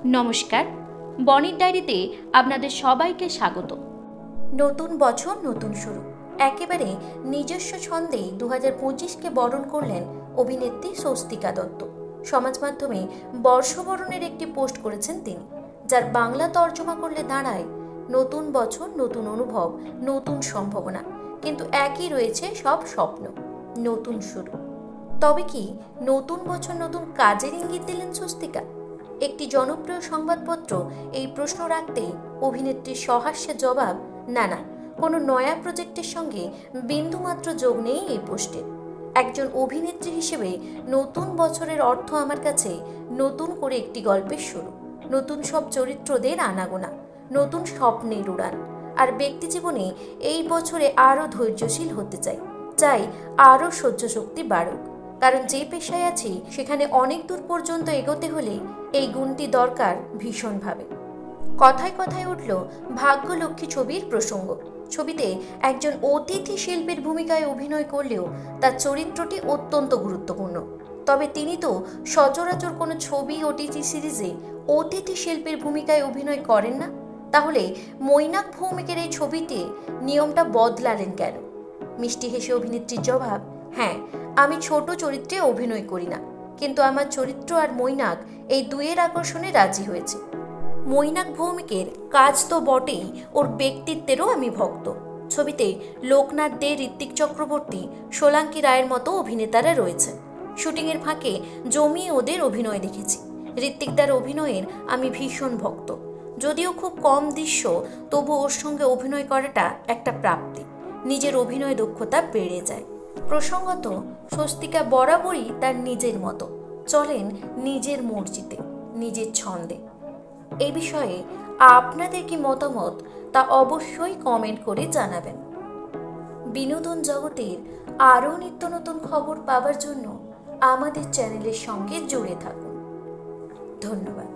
নমস্কার, বনির ডায়েরিতে আপনাদের সবাইকে স্বাগত। নতুন বছর নতুন শুরু, একেবারে নিজস্ব ছন্দে 2025কে বরণ করলেন অভিনেত্রী স্বস্তিকা দত্ত। সমাজ মাধ্যমে বর্ষবরণের একটি পোস্ট করেছেন তিনি, যার বাংলা তর্জমা করলে দাঁড়ায় নতুন বছর নতুন অনুভব, নতুন সম্ভাবনা, কিন্তু একই রয়েছে সব স্বপ্ন, নতুন শুরু। তবে কি নতুন বছর নতুন কাজের ইঙ্গিত দিলেন স্বস্তিকা? একটি জনপ্রিয় সংবাদপত্র এই প্রশ্ন রাখতেই অভিনেত্রীর সহাস্যে জবাব, না, কোনো নয়া প্রজেক্টের সঙ্গে বিন্দুমাত্র যোগ নেই এই পোস্টের। একজন অভিনেত্রী হিসেবে নতুন বছরের অর্থ আমার কাছে নতুন করে একটি গল্পের শুরু, নতুন সব চরিত্রদের আনাগোনা, নতুন স্বপ্নের উড়ান। আর ব্যক্তি জীবনে এই বছরে আরও ধৈর্যশীল হতে চাই আরও সহ্য শক্তি বাড়ুক। কারণ যে পেশায় আছি সেখানে অনেক দূর পর্যন্ত এগোতে হলে এই গুণটি দরকার ভীষণভাবে। কথায় কথায় উঠল ভাগ্যলক্ষ্মী ছবির প্রসঙ্গ। ছবিতে একজন অতিথি শিল্পীর ভূমিকায় অভিনয় করলেও তার চরিত্রটি অত্যন্ত গুরুত্বপূর্ণ। তবে তিনি তো সচরাচর কোনো ছবি ওটিটি সিরিজে অতিথি শিল্পীর ভূমিকায় অভিনয় করেন না। তাহলে মৈনাক ভৌমিকের এই ছবিতে নিয়মটা বদলালেন কেন? মিষ্টি হেসে অভিনেত্রীর জবাব, হ্যাঁ, আমি ছোট চরিত্রে অভিনয় করি না, কিন্তু আমার চরিত্র আর মৈনাক এই দুয়ের আকর্ষণে রাজি হয়েছে। মৈনাক ভৌমিকের কাজ তো বটেই, ওর ব্যক্তিত্বেরও আমি ভক্ত। ছবিতে লোকনাথ দে, ঋত্বিক চক্রবর্তী, সোলাঙ্কি রায়ের মতো অভিনেতারা রয়েছেন। শুটিংয়ের ফাঁকে জমিয়ে ওদের অভিনয় দেখেছি। ঋত্বিকদার অভিনয়ের আমি ভীষণ ভক্ত। যদিও খুব কম দৃশ্য, তবু ওর সঙ্গে অভিনয় করাটা একটা প্রাপ্তি। নিজের অভিনয় দক্ষতা বেড়ে যায়। প্রসঙ্গত, স্বস্তিকা বরাবরই তার নিজের মতো চলেন, নিজের মর্জিতে, নিজের ছন্দে। এই বিষয়ে আপনাদের কি মতামত তা অবশ্যই কমেন্ট করে জানাবেন। বিনোদন জগতের আরও নিত্য নতুন খবর পাওয়ার জন্য আমাদের চ্যানেলের সঙ্গে জুড়ে থাকুন। ধন্যবাদ।